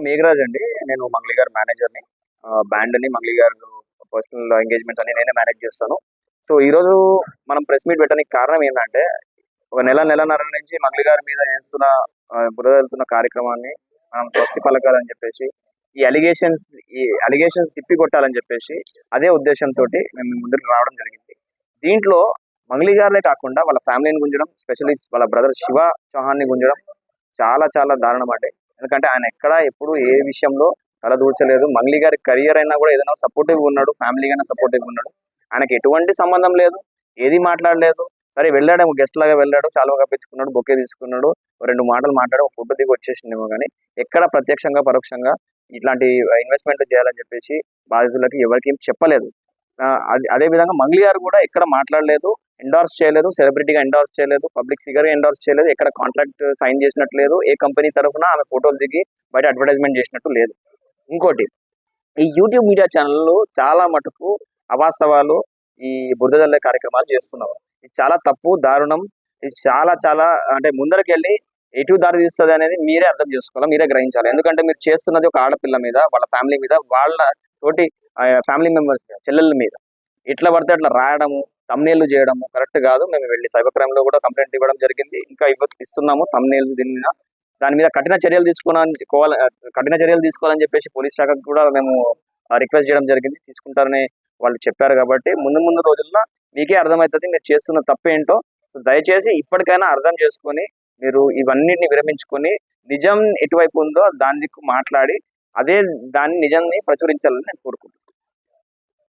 మేఘరాజ్ అండి. నేను మంగ్లీ గారి మేనేజర్‌ని. బ్యాండ్‌ని మంగ్లీ గారు పర్సనల్ ఎంగేజ్‌మెంట్స్ అన్ని నేనే మేనేజ్ చేస్తాను. సో, ఈరోజు మనం ప్రెస్ మీట్ పెట్టడానికి కారణం ఏందంటే, ఒక నెలన్నర నుంచి మంగ్లీ గారి మీద చేస్తున్న బురద జల్లుతున్న కార్యక్రమాన్ని మనం స్వస్తి పలకాలని చెప్పేసి, ఈ అలిగేషన్స్ తిప్పికొట్టాలని చెప్పేసి, అదే ఉద్దేశంతోటి మేము మీ ముందుకు రావడం జరిగింది. దీంట్లో మంగ్లీ గారినే కాకుండా వాళ్ళ ఫ్యామిలీని గుంజడం, స్పెషల్లీ వాళ్ళ బ్రదర్ శివ చౌహాన్‌ని గుంజడం చాలా చాలా దారుణం అండి. ఎందుకంటే ఆయన ఎక్కడ ఎప్పుడు ఏ విషయంలో తలదూర్చలేదు. మంగ్లీ గారి కెరియర్ అయినా కూడా ఏదైనా సపోర్టివ్‌గా ఉన్నాడు. ఫ్యామిలీగానే సపోర్టివ్‌గా ఉన్నాడు. ఆయనకి ఎటువంటి సంబంధం లేదు. ఏది మాట్లాడలేదు. సరే వెళ్ళాడేమో గెస్ట్ లాగా వెళ్ళాడు. శాలువా కప్పించుకున్నాడు. బొకే తీసుకున్నాడు. ఓ 2 మాటలు మాట్లాడి ఒక ఫోటో దిగి వచ్చేసిండేమో గానీ, ఎక్కడ ప్రత్యక్షంగా, పరోక్షంగా ఇట్లాంటి ఇన్వెస్ట్‌మెంట్‌లు చేయాలని చెప్పేసి బాధితులకి ఎవరికీ చెప్పలేదు. అదే విధంగా మంగ్లీ గారు కూడా ఎక్కడ మాట్లాడలేదు. ఎండార్స్ చేయలేదు. సెలబ్రిటీగా ఎండార్స్ చేయలేదు. పబ్లిక్ ఫిగర్‌గా ఎండార్స్ చేయలేదు. ఎక్కడ కాంట్రాక్ట్ సైన్ చేసినట్టు లేదు. ఏ కంపెనీ తరఫున ఆమె ఫోటోలు దిగి బయట అడ్వర్టైజ్‌మెంట్ చేసినట్టు లేదు. ఇంకోటి, ఈ యూట్యూబ్ మీడియా ఛానళ్ళు చాలా మటుకు అవాస్తవాలు, ఈ బురద జల్లే కార్యక్రమాలు చేస్తున్నారు. ఇది చాలా తప్పు, దారుణం. ఇది చాలా చాలా అంటే ముందరకెళ్ళి ఎటు దారి తీస్తది అనేది మీరే అర్థం చేసుకోవాలి. మీరే గ్రహించాలి. ఎందుకంటే మీరు చేస్తున్నది ఒక ఆడపిల్ల మీద, వాళ్ళ ఫ్యామిలీ మీద, వాళ్ళ తోటి ఫ్యామిలీ మెంబర్స్ మీద, చెల్లెళ్ళ మీద. ఎట్లా పడితే అట్లా రాయడము, థంబ్‌నెయిల్‌లు చేయడము కరెక్ట్ కాదు. మేము వెళ్లి సైబర్ క్రైమ్‌లో కూడా కంప్లెయింట్ ఇవ్వడం జరిగింది. ఇంకా ఇస్తున్నాము థంబ్‌నెయిల్స్ దాని మీద కఠిన చర్యలు తీసుకోవాలని చెప్పేసి పోలీస్ శాఖకు కూడా మేము రిక్వెస్ట్ చేయడం జరిగింది. తీసుకుంటారని వాళ్ళు చెప్పారు కాబట్టి ముందు రోజుల్లో మీకే అర్థమవుతది మీరు చేస్తున్న తప్పేంటో. దయచేసి ఇప్పటికైనా అర్థం చేసుకొని మీరు ఇవన్నిటిని విరమించుకొని నిజం ఎటువైపు ఉందో దాని దిక్కు మాట్లాడి నిజాన్ని ప్రచురించాలని నేను కోరుకుంటున్నాను.